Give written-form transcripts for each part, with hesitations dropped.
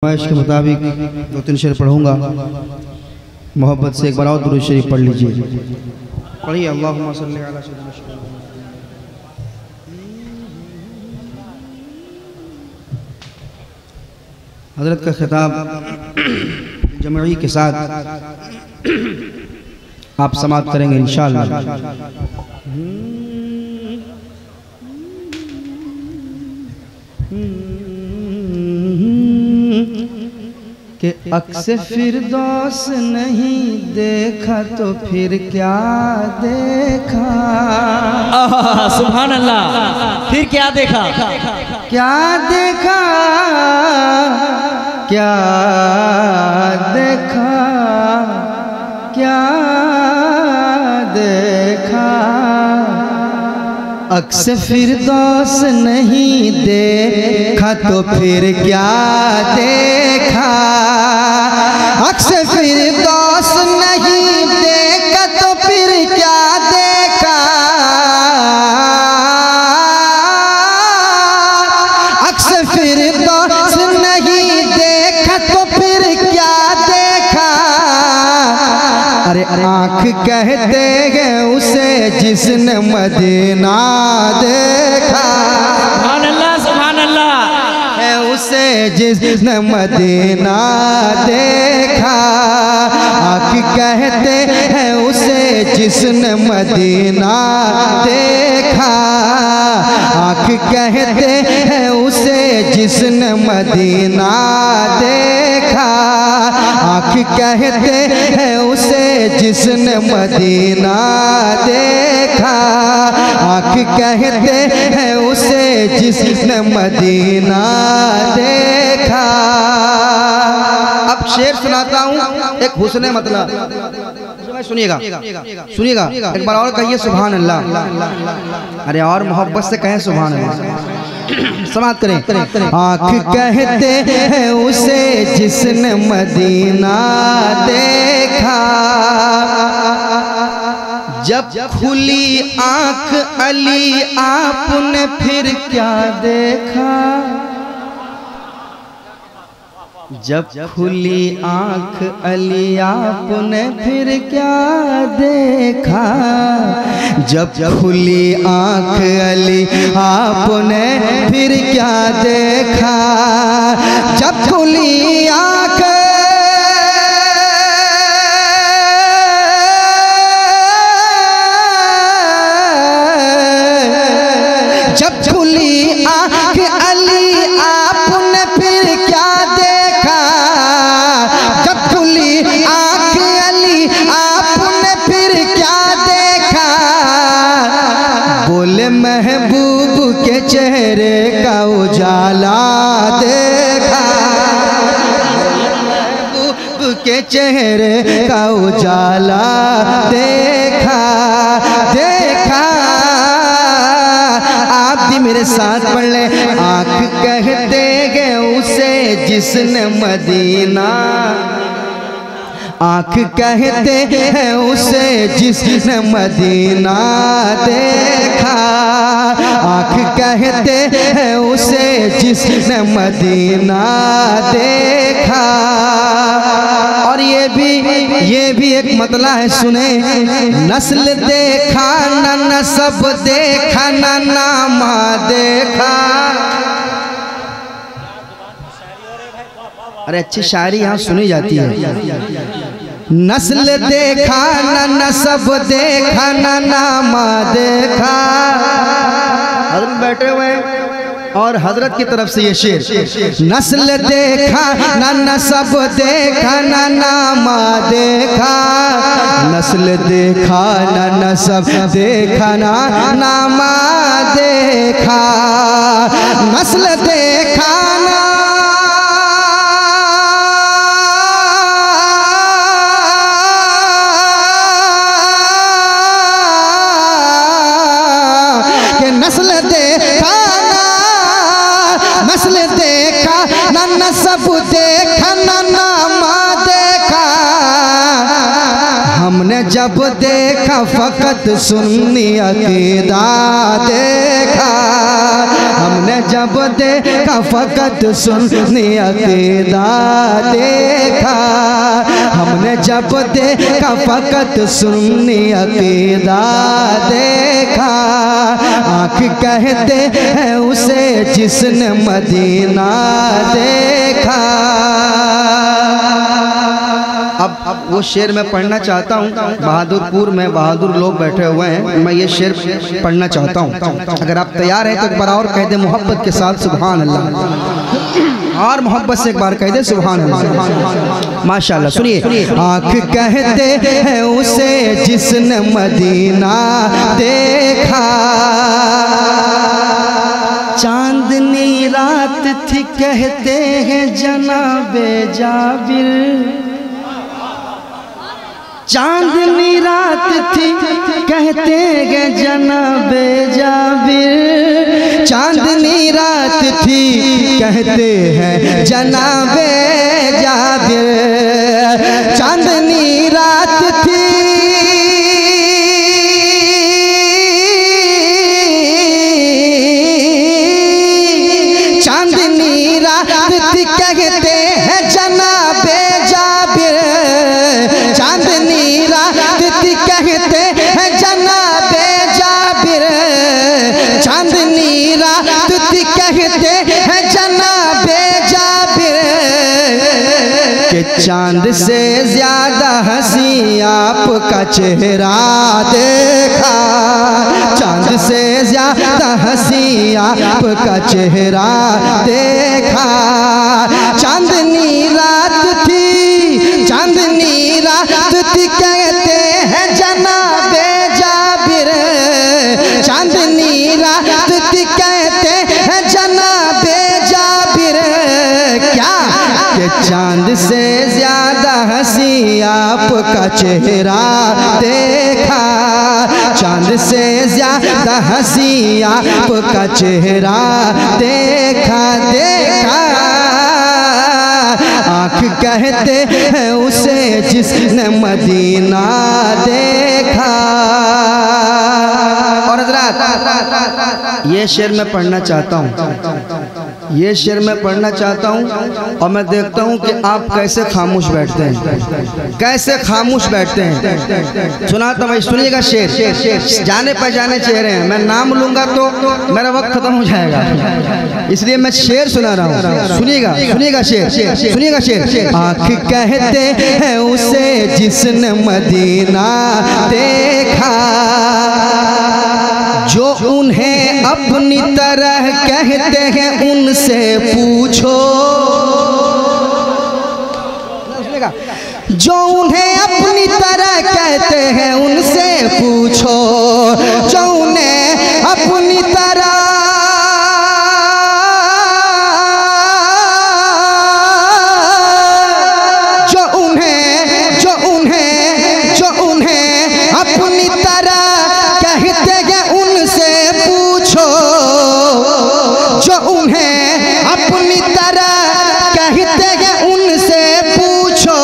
फरमाइश के मुताबिक दो तीन शेर पढ़ूंगा। मोहब्बत से एक बार और दुरूद शरीफ पढ़ लीजिए। पढ़िए अल्लाहुम्मा सल्ली अला सय्यिदिना। हज़रत का खिताब जमई के साथ आप समाप्त करेंगे इंशाअल्लाह। कि अक्स फिरदौस नहीं देखा तो फिर क्या देखा। सुभान अल्लाह। फिर क्या देखा? क्या देखा, क्या देखा, क्या देखा। अक्स फिरदौस नहीं देखा तो फिर क्या देखा। अक्स फिरदौस नहीं देखा तो फिर क्या देखा। अक्स फिरदौस नहीं देखा तो फिर क्या देखा। अरे आँख कहते हैं उसे जिसने मदीना देखा। सुभान अल्लाह, सुभान अल्लाह। है उसे जिसने मदीना देखा। आँख कहते हैं उसे जिसने मदीना देखा। आँख कहते हैं उसे जिसने मदीना देखा। आँख कहते हैं उसे जिसने मदीना देखा। आँख कहते हैं उसे जिसने मदीना देखा। अब शेर सुनाता हूँ एक हुस्ने मतलब। सुनिएगा सुनिएगा एक बार और कहिए सुभान अल्लाह। अरे और मोहब्बत से कहें सुभान अल्लाह। समाप्त करें। आँख कहते हैं उसे जिसने मदीना देखा। जब खुली आँख अली आपने फिर क्या देखा। जब खुली आँख अली आपने फिर क्या देखा। जब खुली आँख अली आपने फिर क्या देखा। जब खुली आँख जब खुली आँख अली आपने फिर क्या देखा। जब खुली आँख अली आपने फिर क्या देखा। बोले महबूब के चेहरे का उजाला देखा। महबूब के चेहरे का उजाला देखा। देखा आप भी मेरे साथ पढ़ ले। आँख कहते हैं उसे जिसने मदीना। आँख कहते हैं उसे जिसने मदीना देखा। आँख कहते हैं उसे जिसने मदीना देखा। और ये भी एक मतला है, सुने। नस्ल देखा न नसब देखा न नामा देखा। अरे अच्छी शायरी यहाँ सुनी जाती है। नस्ल देखा न नसब देखा न नामा देखा। हज़रत बैठे हुए और हजरत की तरफ से ये शेर। नस्ल देखा न नसब देखा न नामा देखा। नस्ल देखा न नसब देखा न नामा देखा। नस्ल देखा न नस्ल देखा ना, नस्ल देखा ना, नसब देखा ना, नामा देखा। हमने जब देखा फ़कत सुन्नी अकीदा देखा, हमने जब देखा फ़कत सुन्नी अकीदा देखा, हमने जब देखा फ़कत सुन्नी अकीदा देखा। आँख कहते हैं उसे जिसने मदीना देखा। अब वो शेर मैं पढ़ना चाहता हूँ। बहादुरपुर में बहादुर लोग बैठे हुए हैं, मैं ये शेर पढ़ना चाहता हूँ। अगर आप तैयार हैं तो एक बार और कह दे मोहब्बत के साथ सुभान अल्लाह, और मोहब्बत से एक बार कह दे सुभान अल्लाह। माशाअल्लाह। सुनिए। आँख कहते हैं उसे जिसने मदीना देखा, चांदनी रात थी कहते हैं जनाबे जाबिर, चांदनी रात थी कहते हैं जनाबे जाबिर, चांदनी रात थी कहते हैं जनाबे जाबिर, चांदनी रात थी, चांदनी रात थी कहते हैं जनाबे जाबिर, चांदनी रात थी कहते हैं जनाबे जाबिर, चांदनी रात थी कहते हैं जनाबे जाबिर, कि चांद से ज्यादा हंसी आपका चेहरा देखा, चांद से ज्यादा हंसी आपका चेहरा देखा, चांदनी रात थी, चांदनी रात थी कहते हैं जनाबे जाबिर, चांदनी रात थी कहते हैं जनाबे जाबिर, क्या कि चांद से ज्यादा हंसी आपका चेहरा देखा, चांद से ज्यादा हंसी आपका चेहरा देखा देखा। आँख कहते हैं उसे जिसने मदीना देखा। और हज़रात ये शेर मैं पढ़ना चाहता हूँ, ये शेर मैं पढ़ना चाहता हूँ और मैं देखता हूँ कि आप कैसे खामोश बैठते हैं, कैसे खामोश बैठते हैं। सुनाता मैं, सुनिएगा शेर। जाने पहचाने चेहरे हैं, मैं नाम लूंगा तो मेरा वक्त खत्म हो जाएगा, इसलिए मैं शेर सुना रहा हूँ। सुनिएगा, सुनिएगा शेर, सुनिएगा शेर। आँख कहते हैं उसे जिसने मदीना देखा, जो उन्हें अपनी तरह कहते हैं उनसे पूछो, जो उन्हें अपनी तरह कहते हैं उनसे पूछो, जो उन्हें अपनी तरह, जो उन्हें अपनी तरह कहते हैं उनसे पूछो, जो उन्हें अपनी तरह कहते हैं उनसे पूछो,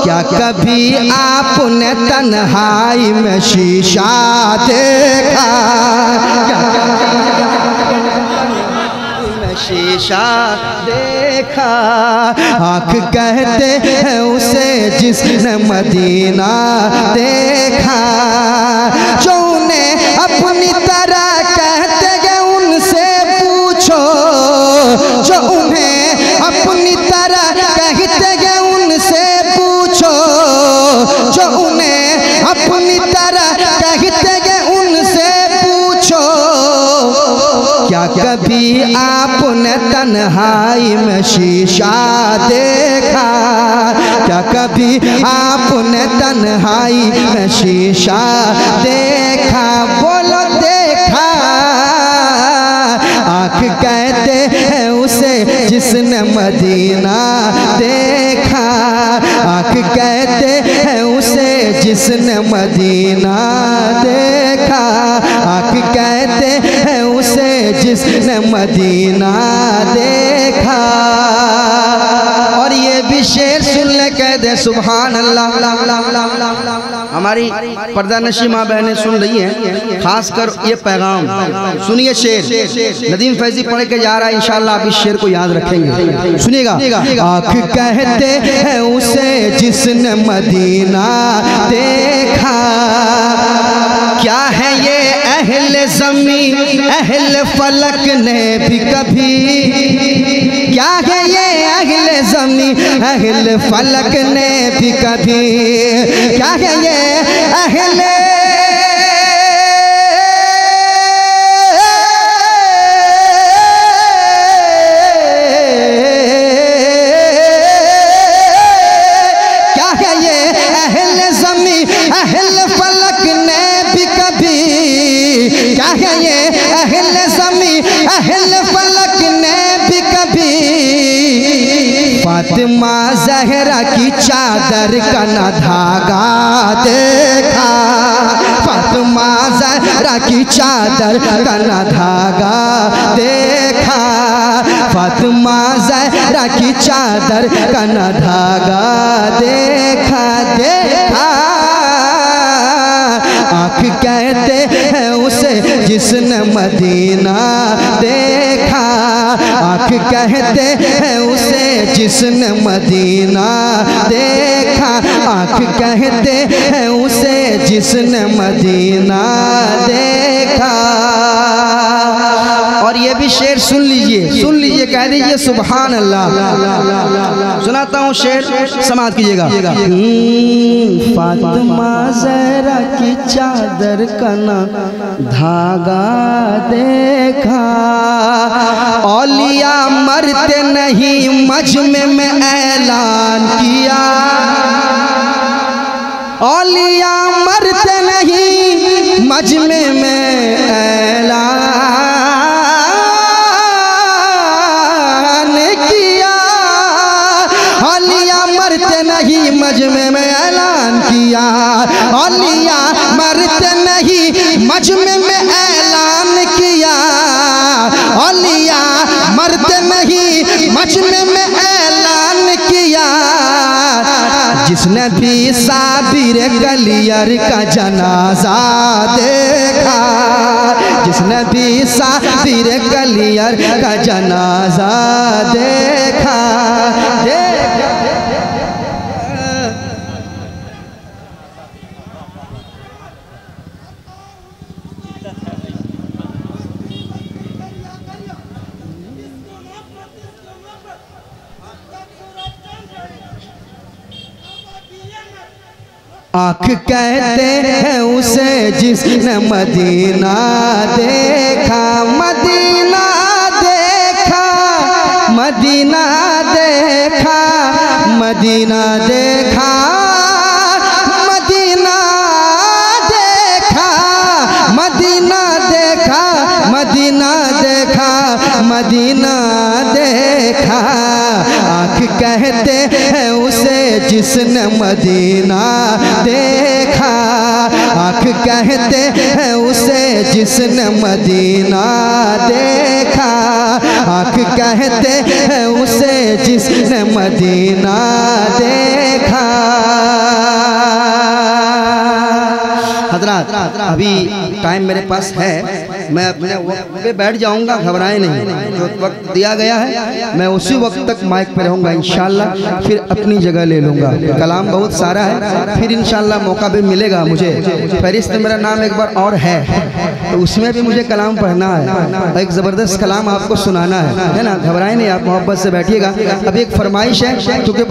क्या कभी आपने तन्हाई में शीशा देखा, शीशा देखा। आँख कहते हैं उसे जिसने मदीना देखा, जो उन्हें अपनी तरह कहते हैं उनसे पूछो, जो उन्हें अपनी तरह कहते हैं उनसे पूछो, जो उन्हें अपनी तरह कहते हैं उनसे पूछो, क्या कभी आपने तन्हाई में शीशा देखा, क्या कभी आपने तन्हाई में शीशा देखा, बोलो देखा। आँख कहते हैं उसे जिसने मदीना देखा, आँख कहते हैं उसे जिसने मदीना देखा, आँख कहते हैं उसे जिसने मदीना देखा। और ये भी शेर सुन ले कह दे सुभान अल्लाह। हमारी पर्दा नशी माँ बहनें सुन रही हैं, खासकर ये पैगाम सुनिए। शेर नदीम फैजी पढ़ के जा रहा है, इंशाअल्लाह आप इस शेर को याद रखेंगे। सुनिएगा। आँख कहते हैं उसे जिसने मदीना देखा, क्या है ये अहले ज़मीन अहले फलक ने भी कभी, क्या है ये अहले ज़मीन अहले फलक ने भी कभी, क्या है ये अहले फातिमा ज़हरा की चादर का न धागा देखा, फातिमा ज़हरा की चादर का न धागा देखा, फातिमा ज़हरा की चादर का न धागा देखा देखा। आँख कहते हैं उसे जिसने मदीना देखा, आँख कहते हैं उसे जिसने मदीना देखा, आँख कहते हैं उसे जिसने मदीना देखा। और ये भी शेर सुन लीजिए, सुन लीजिए, कह दीजिए सुभान अल्लाह। सुनाता हूँ शेर, समाज कीजिएगा। फातिमा ज़हरा की चादर का ना धागा देखा, औलिया मरते नहीं मजमे में ऐलान किया, औलिया मरते नहीं मजमे में ऐलान किया, औलिया मरते नहीं मजमे में ऐलान किया, औलिया मरते नहीं मजमे में ऐलान किया, औलिया मरते नहीं मजमे में ऐलान किया। जिसने भी साबिर कलियर का जनाजा देखा, जिसने भी साबिर कलियर का जनाजा देखा, आँख कहते हैं उसे जिसने मदीना देखा, मदीना देखा, मदीना देखा, मदीना देखा, मदीना देखा, मदीना देखा, मदीना देखा, मदीना देखा। आँख कहते हैं उसे जिसने मदीना देखा, आँख कहते हैं उसे जिसने मदीना देखा, आँख कहते हैं उसे जिसने मदीना देखा। हज़रात अभी टाइम मेरे पास है, मैं अपने वक्त पे बैठ जाऊंगा, घबराए नहीं। जो वक्त दिया गया है मैं उसी वक्त तक माइक पे रहूंगा इंशाल्लाह, फिर अपनी जगह ले लूंगा। कलाम बहुत सारा है, फिर इंशाल्लाह मौका भी मिलेगा मुझे। फहरिस्त में मेरा नाम एक बार और है, तो उसमें भी मुझे कलाम पढ़ना है, एक ज़बरदस्त कलाम आपको सुनाना है ना। घबराए नहीं, आप मोहब्बत से बैठिएगा। अभी एक फरमाइश है, क्योंकि